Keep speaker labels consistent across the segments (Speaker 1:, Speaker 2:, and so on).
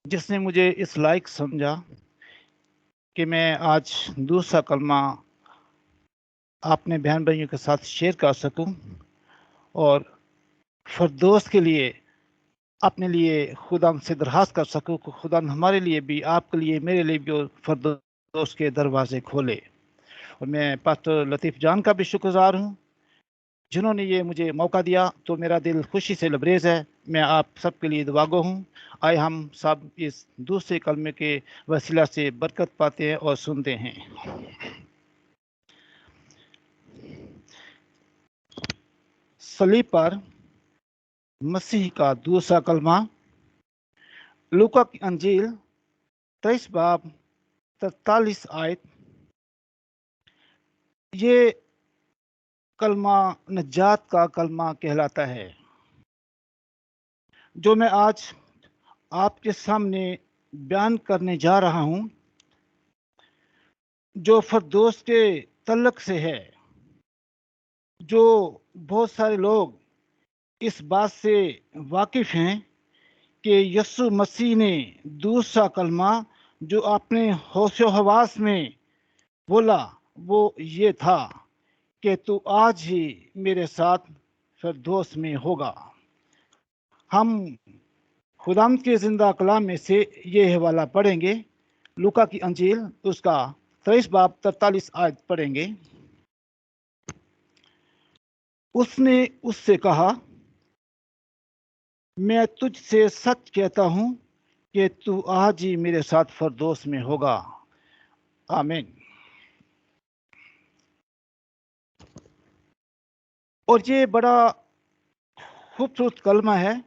Speaker 1: जिसने मुझे इस लायक समझा कि मैं आज दूसरा कलमा अपने बहन भाइयों के साथ शेयर कर सकूं और फरदौस के लिए अपने लिए खुदा से दरखास्त कर सकूं कि खुदा हमारे लिए भी, आपके लिए, मेरे लिए भी फरदौस के दरवाजे खोले। और मैं पास्टर लतीफ़ जान का भी शुक्रगुजार हूं जिन्होंने ये मुझे मौका दिया। तो मेरा दिल खुशी से लबरेज है। मैं आप सबके लिए दुआगो हूँ। आए हम सब इस दूसरे कलमे के वसीला से बरकत पाते हैं और सुनते हैं। सलीब पर मसीह का दूसरा कलमा, लूका की अंजील 23 बाब 43 आयत। ये कलमा नजात का कलमा कहलाता है जो मैं आज आपके सामने बयान करने जा रहा हूं, जो फरदौस के तल्लक से है। जो बहुत सारे लोग इस बात से वाकिफ हैं कि यीशु मसीह ने दूसरा कलमा जो अपने होशो हवास में बोला वो ये था कि तू आज ही मेरे साथ फिरदौस में होगा। हम खुदाम के जिंदा कलाम में से ये हवाला पढ़ेंगे। लूका की अंजील उसका 23 बाब 43 आयत पढ़ेंगे। उसने उससे कहा, मैं तुझसे सच कहता हूँ कि तू आज ही मेरे साथ फिरदौस में होगा। आमीन। और ये बड़ा खूबसूरत कलमा है।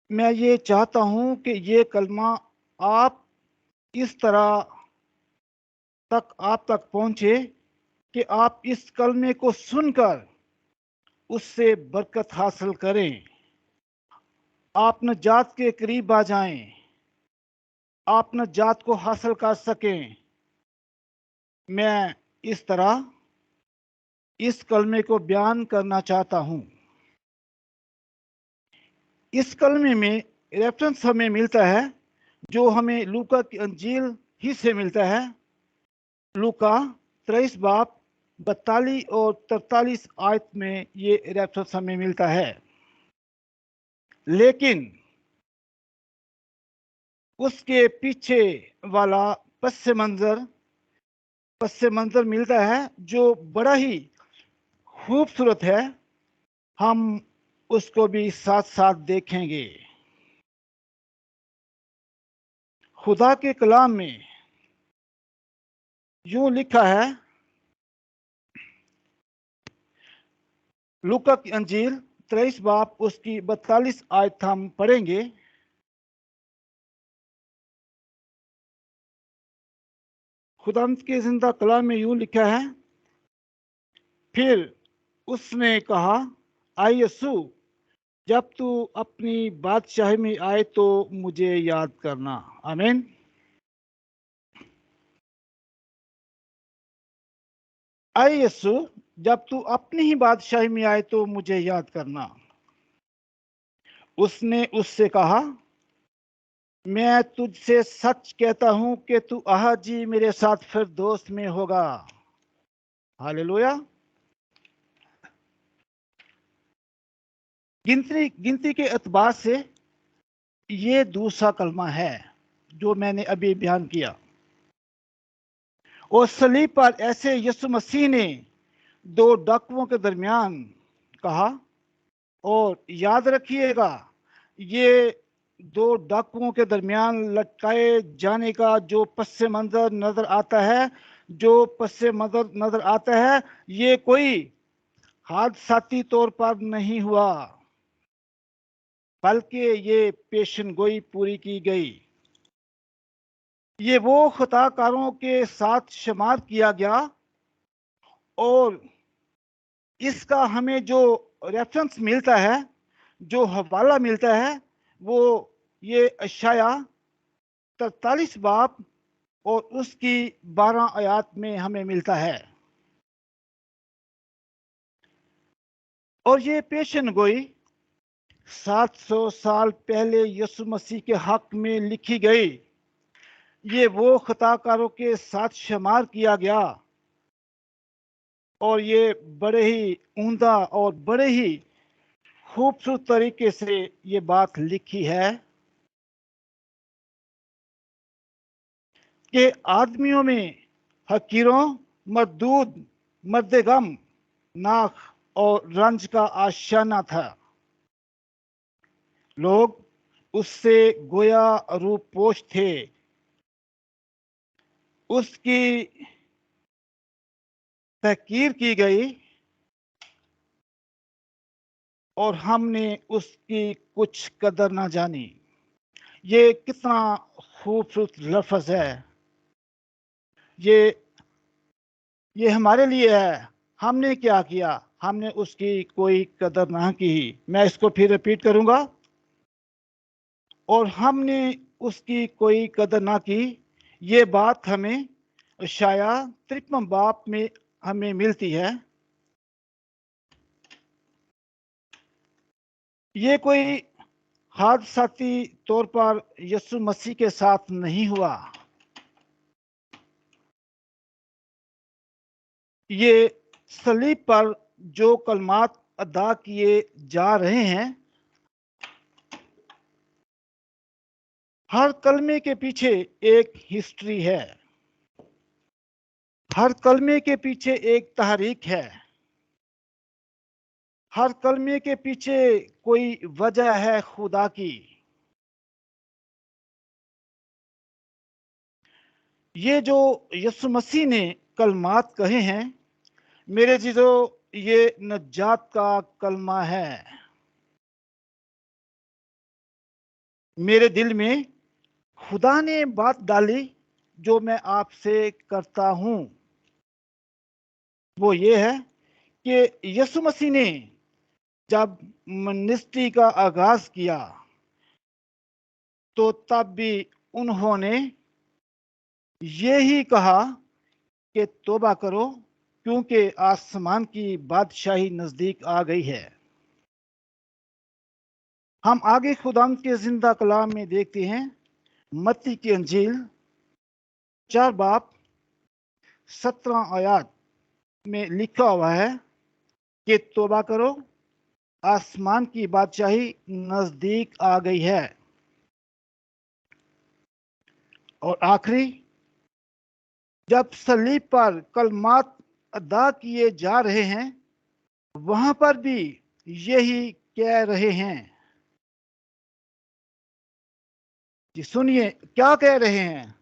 Speaker 1: मैं ये चाहता हूँ कि ये कलमा आप इस तरह आप तक पहुँचे कि आप इस कलमे को सुनकर उससे बरकत हासिल करें। आप नजात के करीब आ जाएं, आप नजात को हासिल कर सकें। मैं इस तरह इस कलमे को बयान करना चाहता हूँ। इस कलमे में रेफरेंस हमें मिलता है जो हमें लूका की अंजील ही से मिलता है। लूका 23 बाब 42 और 43 आयत में ये रेफरेंस हमें मिलता है। लेकिन उसके पीछे वाला पस मंजर मिलता है जो बड़ा ही खूबसूरत है। हम उसको भी साथ साथ देखेंगे। खुदा के कलाम में यूं लिखा है, लूका की अंजील 23 बाब उसकी 42 आयत हम पढ़ेंगे। खुदा के जिंदा कलाम में यूं लिखा है, फिर उसने कहा, आई यीशु, जब तू अपनी बादशाही में आए तो मुझे याद करना। आमीन। आई यीशु, जब तू अपनी ही बादशाही में आए तो मुझे याद करना। उसने उससे कहा, मैं तुझसे सच कहता हूं कि तू आज ही मेरे साथ फिरदौस में होगा। हालेलुया। गिनती के एतबार से ये दूसरा कलमा है जो मैंने अभी बयान किया। और सलीब पर ऐसे यीशु मसीह ने दो डाकुओं के दरमियान कहा। और याद रखिएगा, ये दो डाकुओं के दरमियान लटकाए जाने का जो पस मंजर नजर आता है, ये कोई हादसाती तौर पर नहीं हुआ, बल्कि ये पेशन गोई पूरी की गई। ये वो खताकारों के साथ शुमार किया गया। और इसका हमें जो रेफरेंस मिलता है, जो हवाला मिलता है, वो ये अशाया 43 बाब और उसकी 12 आयत में हमें मिलता है। और ये पेशन गोई 700 साल पहले यीशु मसीह के हक में लिखी गई, ये वो खताकारों के साथ शुमार किया गया और ये बड़े ही उम्दा और बड़े ही खूबसूरत तरीके से ये बात लिखी है कि आदमियों में हकीरों, मर्दूद, मर्दगम, नाक और रंज का आशियाना था। लोग उससे गोया रूपोश थे। उसकी तहकीर की गई और हमने उसकी कुछ कदर ना जानी। ये कितना खूबसूरत लफ्ज है। ये हमारे लिए है। हमने क्या किया? हमने उसकी कोई कदर ना की। मैं इसको फिर रिपीट करूंगा। और हमने उसकी कोई कदर ना की। ये बात हमें शाया 53 बाब में हमें मिलती है। ये कोई हादसाती तौर पर यीशु मसीह के साथ नहीं हुआ। ये सलीब पर जो कलमात अदा किए जा रहे हैं, हर कलमे के पीछे एक हिस्ट्री है। हर कलमे के पीछे एक तहरीक है। हर कलमे के पीछे कोई वजह है खुदा की। ये जो यीशु मसीह ने कलमात कहे हैं, मेरे चीजों, ये नजात का कलमा है। मेरे दिल में खुदा ने बात डाली जो मैं आपसे करता हूं, वो ये है कि यीशु मसीह ने जब मिनिस्ट्री का आगाज किया तो तब भी उन्होंने ये ही कहा कि तौबा करो, क्योंकि आसमान की बादशाही नजदीक आ गई है। हम आगे खुदाम के जिंदा कलाम में देखते हैं। मत्ती की अंजील 4 बाब 17 आयत में लिखा हुआ है कि तौबा करो, आसमान की बादशाही नजदीक आ गई है। और आखिरी, जब सलीब पर कलमात अदा किए जा रहे हैं, वहां पर भी यही कह रहे हैं। जी सुनिए, क्या कह रहे हैं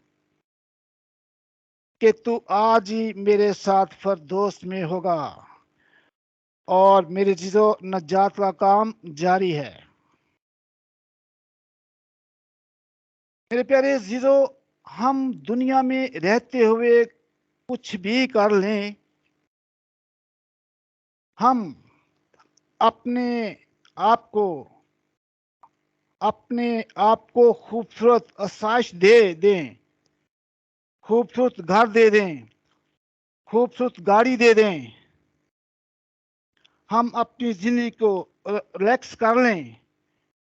Speaker 1: कि तू आज ही मेरे साथ फरदौस में होगा। और मेरे चीजों, नजात का काम जारी है। मेरे प्यारे चीजों, हम दुनिया में रहते हुए कुछ भी कर लें, हम अपने आप को खूबसूरत आसाइश दे दें, खूबसूरत घर दे दें, खूबसूरत गाड़ी दे दें, हम अपनी जिंदगी को रिलैक्स कर लें,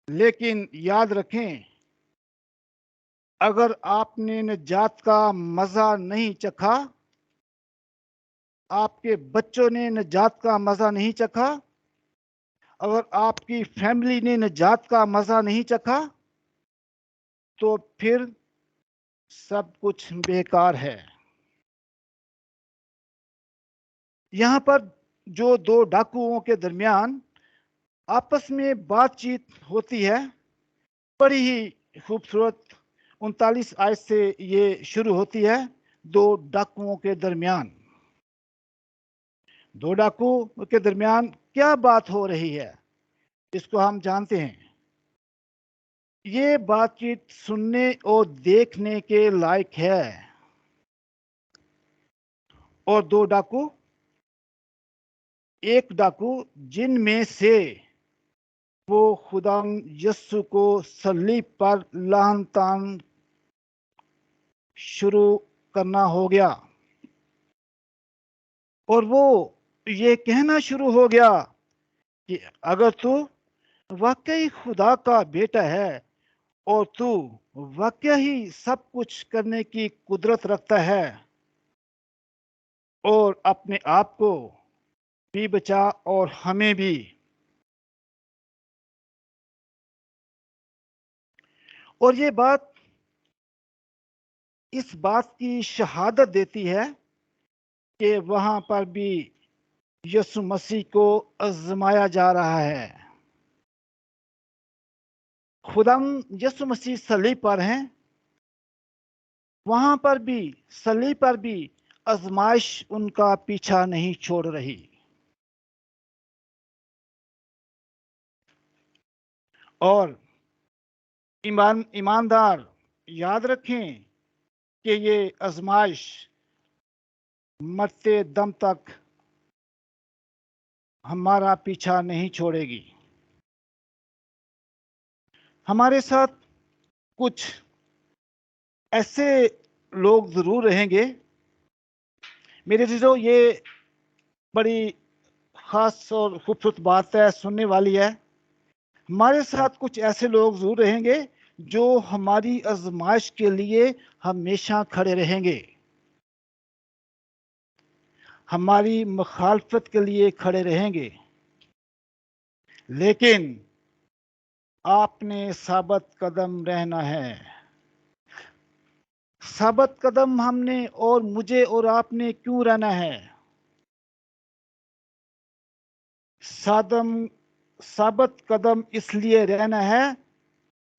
Speaker 1: लेकिन याद रखें, अगर आपने निजात का मजा नहीं चखा, आपके बच्चों ने निजात का मजा नहीं चखा, अगर आपकी फैमिली ने निजात का मजा नहीं चखा, तो फिर सब कुछ बेकार है। यहाँ पर जो दो डाकुओं के दरमियान आपस में बातचीत होती है, बड़ी ही खूबसूरत 39 आयत से ये शुरू होती है। दो डाकुओं के दरमियान, दो डाकुओं के दरमियान क्या बात हो रही है, इसको हम जानते हैं। ये बातचीत सुनने और देखने के लायक है। और दो डाकू, एक डाकू जिनमें से वो खुदा यस्सु को सलीब पर लान तान शुरू करना हो गया, और वो ये कहना शुरू हो गया कि अगर तू वाकई खुदा का बेटा है और तू वाकई ही सब कुछ करने की कुदरत रखता है और अपने आप को भी बचा और हमें भी। और ये बात इस बात की शहादत देती है कि वहां पर भी यीशु मसीह को आजमाया जा रहा है। खुदाम यीशु मसीह सलीब पर हैं, वहां पर भी सलीब पर भी आजमाइश उनका पीछा नहीं छोड़ रही। और ईमानदार याद रखें कि ये आजमाइश मरते दम तक हमारा पीछा नहीं छोड़ेगी। हमारे साथ कुछ ऐसे लोग जरूर रहेंगे मेरे जीजो, ये बड़ी खास और खूबसूरत बात है, सुनने वाली है। हमारे साथ कुछ ऐसे लोग जरूर रहेंगे जो हमारी आजमाइश के लिए हमेशा खड़े रहेंगे, हमारी मुखालफत के लिए खड़े रहेंगे। लेकिन आपने साबित कदम रहना है। साबित कदम हमने और मुझे और आपने क्यों रहना है? सादम साबित कदम इसलिए रहना है,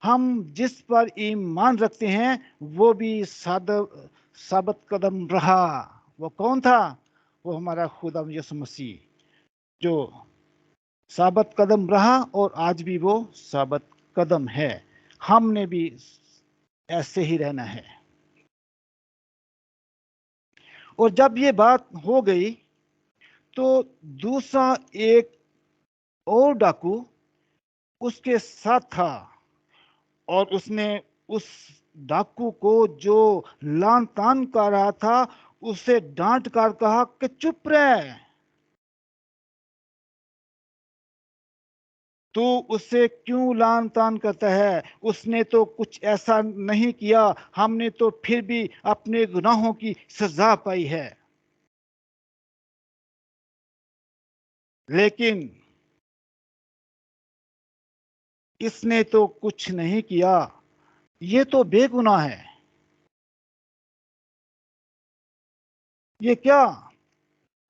Speaker 1: हम जिस पर ईमान रखते हैं वो भी साबित कदम रहा। वो कौन था? वो हमारा खुदा यीशु मसीह, जो साबित कदम रहा और आज भी वो साबित कदम है। हमने भी ऐसे ही रहना है। और जब ये बात हो गई तो दूसरा एक और डाकू उसके साथ था और उसने उस डाकू को जो लान तान कर रहा था उसे डांट कर कहा कि चुप रह, तू उससे क्यों लान तान करता है? उसने तो कुछ ऐसा नहीं किया, हमने तो फिर भी अपने गुनाहों की सजा पाई है। लेकिन इसने तो कुछ नहीं किया, ये तो बेगुनाह है। ये क्या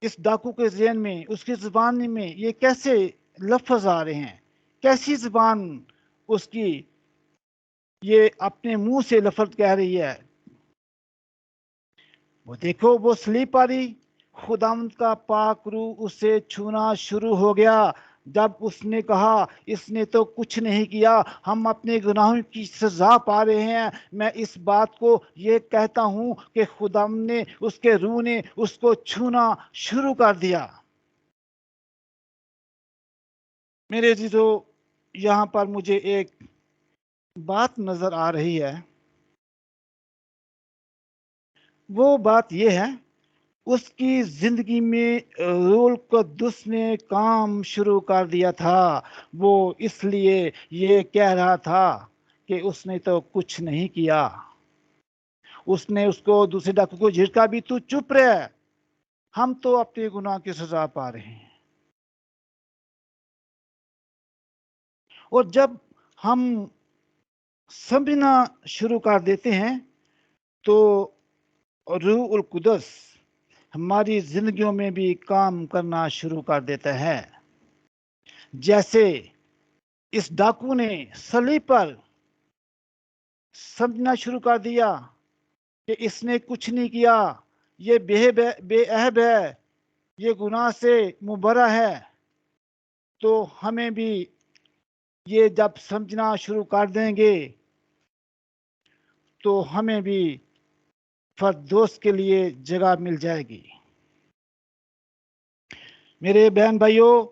Speaker 1: इस डाकू के ज़हन में, उसकी जुबान में ये कैसे लफ्ज आ रहे हैं? कैसी जुबान उसकी ये अपने मुंह से लफ्ज कह रही है? वो देखो, वो स्लीप आ रही, खुदाम का पाक रूह उसे छूना शुरू हो गया। जब उसने कहा इसने तो कुछ नहीं किया, हम अपने गुनाहों की सजा पा रहे हैं, मैं इस बात को ये कहता हूं कि खुदाम ने, उसके रूह ने उसको छूना शुरू कर दिया। मेरे जीजो, यहाँ पर मुझे एक बात नजर आ रही है। वो बात यह है, उसकी जिंदगी में रूल कुद्दुस ने काम शुरू कर दिया था। वो इसलिए ये कह रहा था कि उसने तो कुछ नहीं किया। उसने उसको, दूसरे डाकू को झिड़का भी, तू चुप रह, हम तो अपने गुनाह की सजा पा रहे हैं। और जब हम समझना शुरू कर देते हैं तो रूह उल कुदस हमारी जिंदगियों में भी काम करना शुरू कर देता है। जैसे इस डाकू ने सलीब पर समझना शुरू कर दिया कि इसने कुछ नहीं किया, ये बेअहब है, ये गुनाह से मुबर्रा है। तो हमें भी ये जब समझना शुरू कर देंगे तो हमें भी फरदौस के लिए जगह मिल जाएगी। मेरे बहन भाइयों,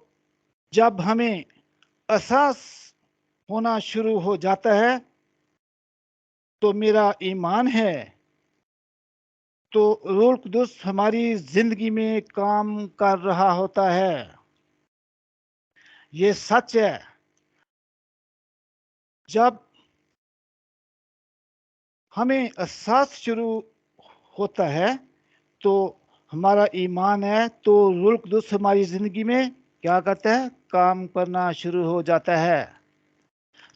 Speaker 1: जब हमें एहसास होना शुरू हो जाता है तो मेरा ईमान है तो रूह कुदुस हमारी जिंदगी में काम कर रहा होता है। ये सच है। जब हमें एहसास शुरू होता है तो हमारा ईमान है तो रूह कुदस हमारी जिंदगी में क्या करता है, काम करना शुरू हो जाता है।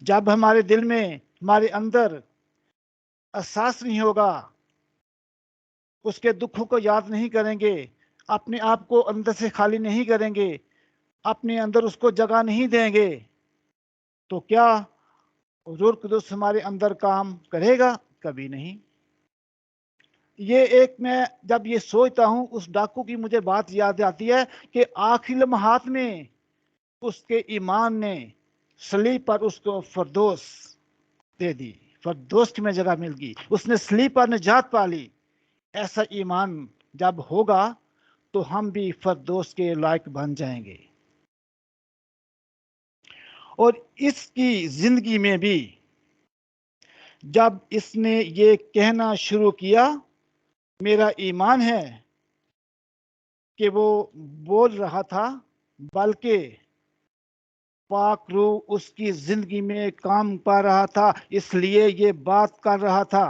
Speaker 1: जब हमारे दिल में, हमारे अंदर एहसास नहीं होगा, उसके दुखों को याद नहीं करेंगे, अपने आप को अंदर से खाली नहीं करेंगे, अपने अंदर उसको जगह नहीं देंगे, तो क्या रूह कुदस हमारे अंदर काम करेगा? कभी नहीं। ये एक, मैं जब ये सोचता हूँ उस डाकू की मुझे बात याद आती है कि आखिरी लम्हात में उसके ईमान ने सलीब पर उसको फरदौस दे दी, फरदौस की में जगह मिल गई, उसने सलीब पर निजात पा ली। ऐसा ईमान जब होगा तो हम भी फरदौस के लायक बन जाएंगे। और इसकी जिंदगी में भी जब इसने ये कहना शुरू किया, मेरा ईमान है कि वो बोल रहा था, बल्कि पाक रूह उसकी जिंदगी में काम कर रहा था, इसलिए ये बात कर रहा था।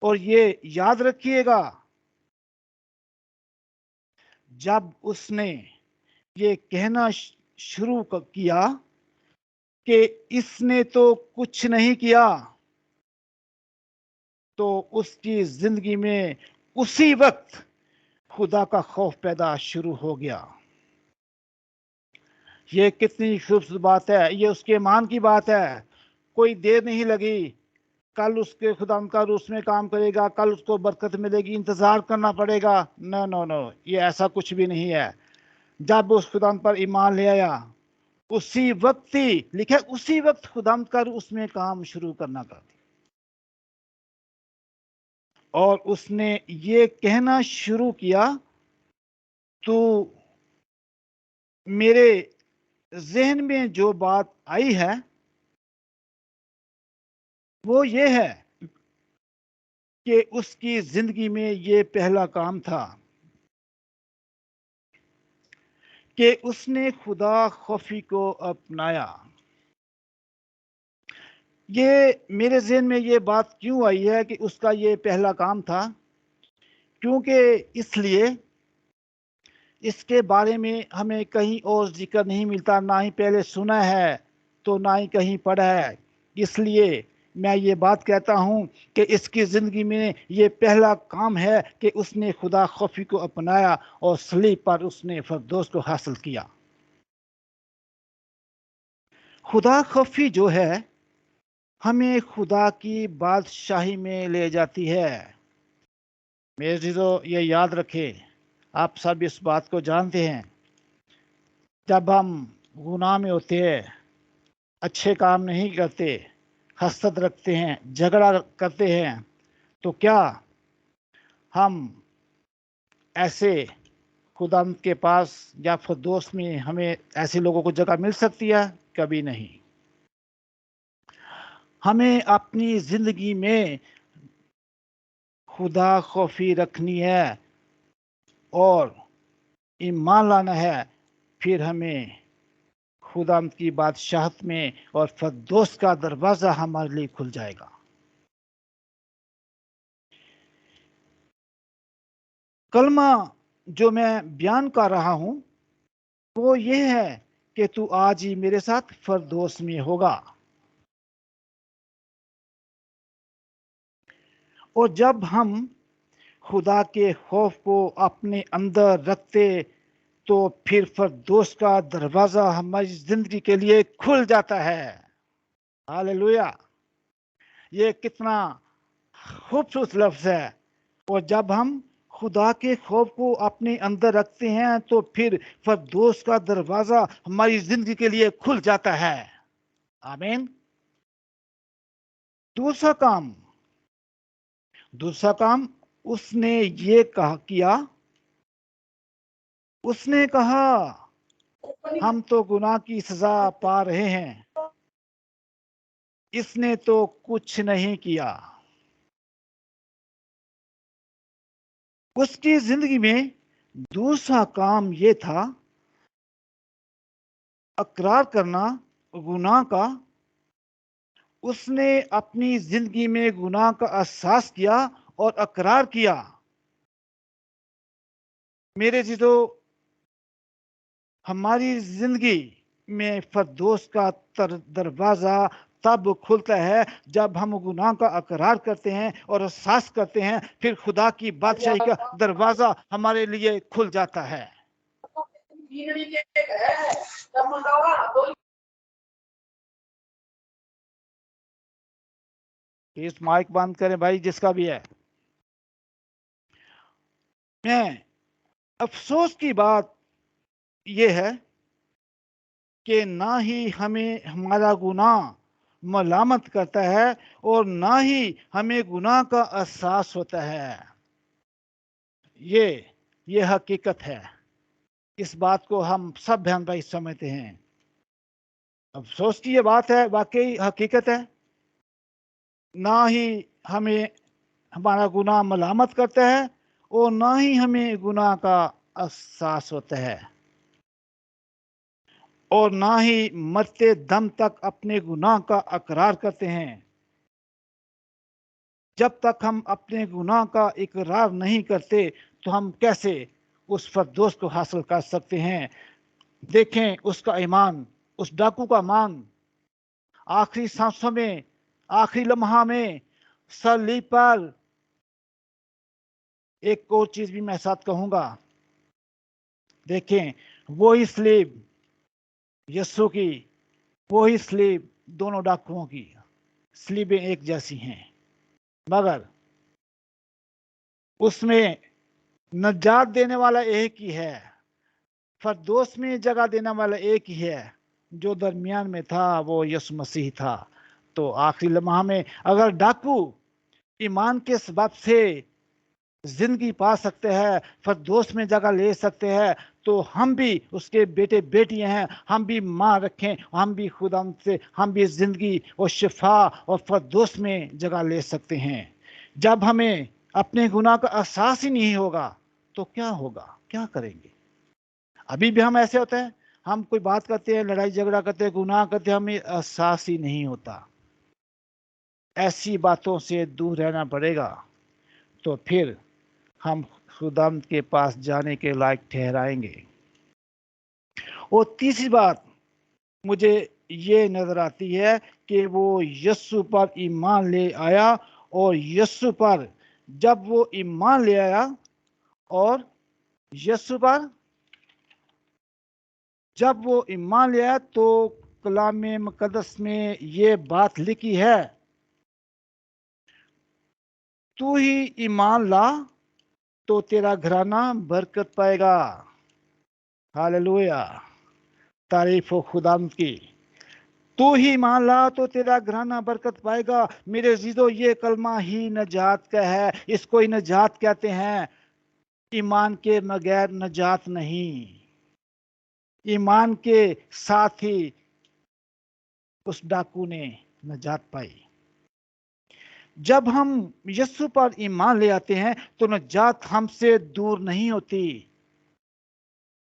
Speaker 1: और ये याद रखिएगा, जब उसने ये कहना शुरू किया कि इसने तो कुछ नहीं किया, तो उसकी जिंदगी में उसी वक्त खुदा का खौफ पैदा शुरू हो गया। ये कितनी खूबसूरत बात है, ये उसके ईमान की बात है। कोई देर नहीं लगी, कल उसके खुदा का उसमें काम करेगा, कल उसको बरकत मिलेगी, इंतजार करना पड़ेगा। नो नो नो, ये ऐसा कुछ भी नहीं है। जब उस खुदा पर ईमान ले आया, उसी वक्त ही लिखे, उसी वक्त खुदा कर उसमें काम शुरू करना कर दिया। और उसने ये कहना शुरू किया, तो मेरे जहन में जो बात आई है वो ये है कि उसकी जिंदगी में ये पहला काम था कि उसने खुदा खौफी को अपनाया। ये मेरे जहन में ये बात क्यों आई है कि उसका ये पहला काम था? क्योंकि इसलिए इसके बारे में हमें कहीं और जिक्र नहीं मिलता, ना ही पहले सुना है तो ना ही कहीं पढ़ा है। इसलिए मैं ये बात कहता हूँ कि इसकी ज़िंदगी में ये पहला काम है कि उसने खुदा खौफी को अपनाया और सलीब पर उसने फरदौस को हासिल किया। खुदा खौफी जो है हमें खुदा की बादशाही में ले जाती है। मेरे चीज़ों, ये याद रखें, आप सब इस बात को जानते हैं, जब हम गुनाह में होते हैं, अच्छे काम नहीं करते, हसद रखते हैं, झगड़ा करते हैं, तो क्या हम ऐसे खुदा के पास या फरदौस में हमें ऐसे लोगों को जगह मिल सकती है? कभी नहीं। हमें अपनी जिंदगी में खुदा खौफी रखनी है और ईमान लाना है, फिर हमें खुदा की बादशाहत में और फरदौस का दरवाज़ा हमारे लिए खुल जाएगा। कलमा जो मैं बयान कर रहा हूं वो ये है कि तू आज ही मेरे साथ फरदौस में होगा। और जब हम खुदा के खौफ को अपने अंदर रखते तो फिर फरदौस का दरवाज़ा हमारी जिंदगी के लिए खुल जाता है। हालेलुया! ये कितना खूबसूरत लफ्ज़ है। और जब हम खुदा के खौफ को अपने अंदर रखते हैं तो फिर फरदौस का दरवाज़ा हमारी जिंदगी के लिए खुल जाता है। आमीन। दूसरा काम, उसने ये किया, उसने कहा हम तो गुनाह की सजा पा रहे हैं, इसने तो कुछ नहीं किया। उसकी जिंदगी में दूसरा काम ये था अकरार करना गुनाह का उसने अपनी जिंदगी में गुनाह का एहसास किया और अकरार किया। मेरे जीजो, हमारी जिंदगी में फरदौस का दरवाजा तब खुलता है जब हम गुनाह का अकरार करते हैं और एहसास करते हैं, फिर खुदा की बादशाही का दरवाजा हमारे लिए खुल जाता है। इस माइक बंद करें भाई, जिसका भी है। मैं अफसोस की बात यह है कि ना ही हमें हमारा गुनाह मलामत करता है और ना ही हमें गुनाह का एहसास होता है। ये हकीकत है। इस बात को हम सब बहन भाई समझते हैं। अफसोस की ये बात है, वाकई हकीकत है। ना ही हमें हमारा गुनाह मलामत करता है और ना ही हमें गुनाह का एहसास होता है, और ना ही मरते दम तक अपने गुनाह का अकरार करते हैं। जब तक हम अपने गुनाह का इकरार नहीं करते तो हम कैसे उस फरदौस को हासिल कर सकते हैं। देखें उसका ईमान, उस डाकू का मान, आखिरी सांसों में, आखिरी लम्हा में सलीब पर। एक और चीज भी मैं साथ कहूंगा, देखें वही सलीब यीशु की, वही सलीब दोनों डाकुओं की, सलीबें एक जैसी हैं, मगर उसमें नजात देने वाला एक ही है, फरदौस में जगह देने वाला एक ही है। जो दरमियान में था वो यीशु मसीह था। तो आखिरी लम्हा में अगर डाकू ईमान के सबब से जिंदगी पा सकते हैं, फरदौस में जगह ले सकते हैं, तो हम भी उसके बेटे बेटियां हैं। हम भी मां रखें, हम भी खुदा से हम भी जिंदगी और शिफा और फरदौस में जगह ले सकते हैं। जब हमें अपने गुनाह का एहसास ही नहीं होगा तो क्या होगा, क्या करेंगे। अभी भी हम ऐसे होते हैं, हम कोई बात करते हैं, लड़ाई झगड़ा करते हैं, गुनाह करते हैं, हमें एहसास ही नहीं होता। ऐसी बातों से दूर रहना पड़ेगा, तो फिर हम खुदाम के पास जाने के लायक ठहराएंगे। और तीसरी बात मुझे ये नजर आती है कि वो यीशु पर ईमान ले आया, और यीशु पर जब वो ईमान ले आया और यीशु पर जब वो ईमान ले आया, तो कलाम मुकद्दस में ये बात लिखी है, तू ही ईमान ला तो तेरा घराना बरकत पाएगा। हालेलुया, तारीफ हो खुदाम की। तू ही मान ला तो तेरा घराना बरकत पाएगा। मेरे जीजो, ये कलमा ही नजात का है, इसको ही नजात कहते हैं। ईमान के बगैर नजात नहीं, ईमान के साथ ही उस डाकू ने नजात पाई। जब हम यीशु पर ईमान ले आते हैं तो नजात हमसे दूर नहीं होती।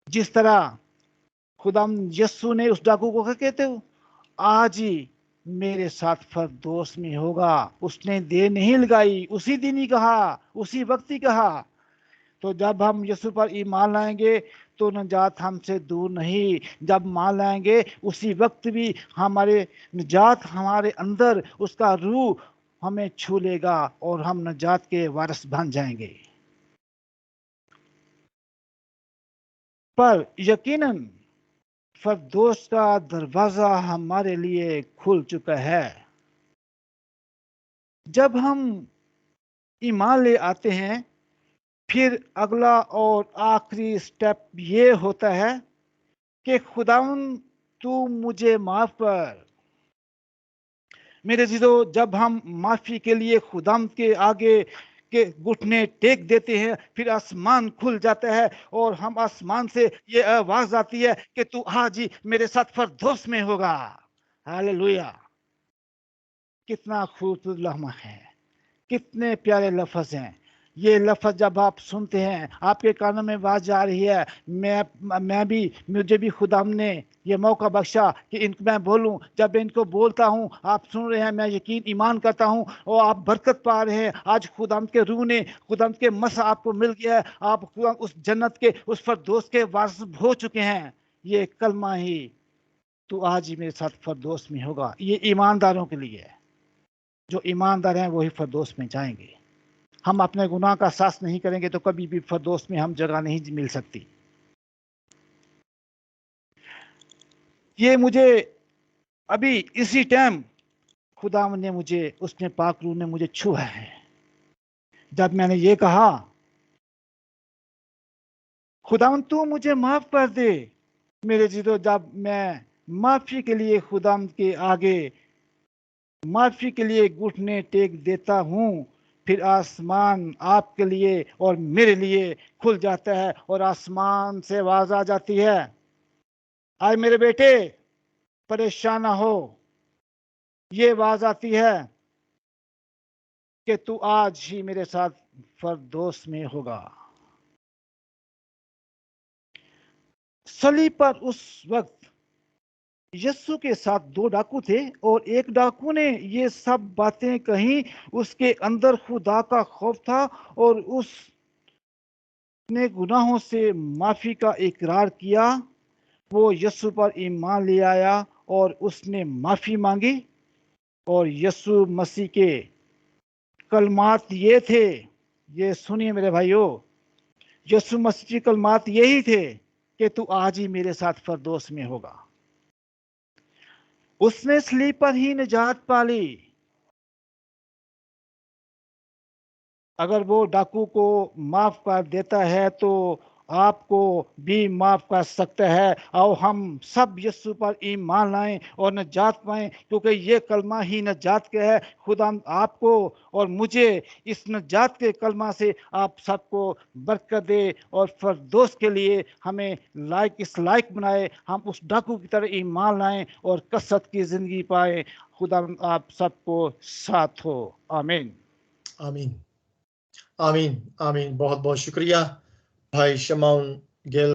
Speaker 1: जिस तरह खुदाम यीशु ने उस डाकू को क्या कहते हो, आज ही मेरे साथ फरदौस में होगा। उसने देर नहीं लगाई, उसी दिन ही कहा, उसी वक्त ही कहा। तो जब हम यीशु पर ईमान लाएंगे तो निजात हमसे दूर नहीं। जब मान लाएंगे उसी वक्त भी हमारे निजात हमारे अंदर, उसका रूह हमें छू लेगा और हम निजात के वारिस बन जाएंगे। पर यकीनन फरदौस का दरवाजा हमारे लिए खुल चुका है। जब हम ईमान ले आते हैं, फिर अगला और आखिरी स्टेप ये होता है कि खुदावन तू मुझे माफ कर। मेरे जीजो, जब हम माफी के लिए खुदाम के आगे के घुटने टेक देते हैं, फिर आसमान खुल जाता है और हम आसमान से ये आवाज आती है कि तू आज ही मेरे साथ फरदौस में होगा। हालेलुया, कितना खूबसूरत लम्हा है, कितने प्यारे लफ्ज हैं। ये लफ्ज जब आप सुनते हैं, आपके कानों में आवाज आ रही है, मैं भी मुझे भी खुदाम ने ये मौका बख्शा कि इनको मैं बोलूं। जब मैं इनको बोलता हूं, आप सुन रहे हैं, मैं यकीन ईमान करता हूं और आप बरकत पा रहे हैं। आज खुदावंद के रूह ने, खुदावंद के मसा आपको मिल गया है। आप खुदावंद उस जन्नत के, उस फरदौस के वारिस हो चुके हैं। ये कलमा ही तो आज ही मेरे साथ फरदौस में होगा। ये ईमानदारों के लिए है। जो ईमानदार हैं वही फरदौस में जाएंगे। हम अपने गुनाह का साथ नहीं करेंगे तो कभी भी फरदौस में हम जगह नहीं मिल सकती। ये मुझे अभी इसी टाइम खुदावंद ने मुझे, उसने पाक रूह ने मुझे छुआ है। जब मैंने ये कहा, खुदावंद तू मुझे माफ कर दे मेरे जीतो, जब मैं माफी के लिए खुदावंद के आगे, माफी के लिए घुटने टेक देता हूँ, फिर आसमान आपके लिए और मेरे लिए खुल जाता है और आसमान से आवाज आ जाती है, आए मेरे बेटे परेशान ना हो। ये आवाज आती है कि तू आज ही मेरे साथ फरदौस में होगा। सलीब पर उस वक्त यीशु के साथ दो डाकू थे और एक डाकू ने ये सब बातें कही। उसके अंदर खुदा का खौफ था और उसने गुनाहों से माफी का इकरार किया। वो यीशु पर ईमान ले आया और उसने माफी मांगी। और यीशु मसीह के कलमात ये थे, ये सुनिए मेरे भाइयों, यीशु मसीह के कलमात यही थे कि तू आज ही मेरे साथ फरदौस में होगा। उसने सलीब पर ही निजात पाली। अगर वो डाकू को माफ कर देता है तो आपको भी माफ कर सकता है। और हम सब यीशु पर ईमान लाएं और नजात पाएं, क्योंकि ये कलमा ही नजात के है। खुदा आपको और मुझे इस नजात के कलमा से आप सबको बरकत दे और फरदौस के लिए हमें इस लायक बनाए। हम उस डाकू की तरह ईमान लाएं और कसरत की जिंदगी पाए। खुदा आप सबको साथ हो। आमीन।
Speaker 2: आमीन, आमीन, आमीन। बहुत बहुत शुक्रिया भाई शमौन गिल।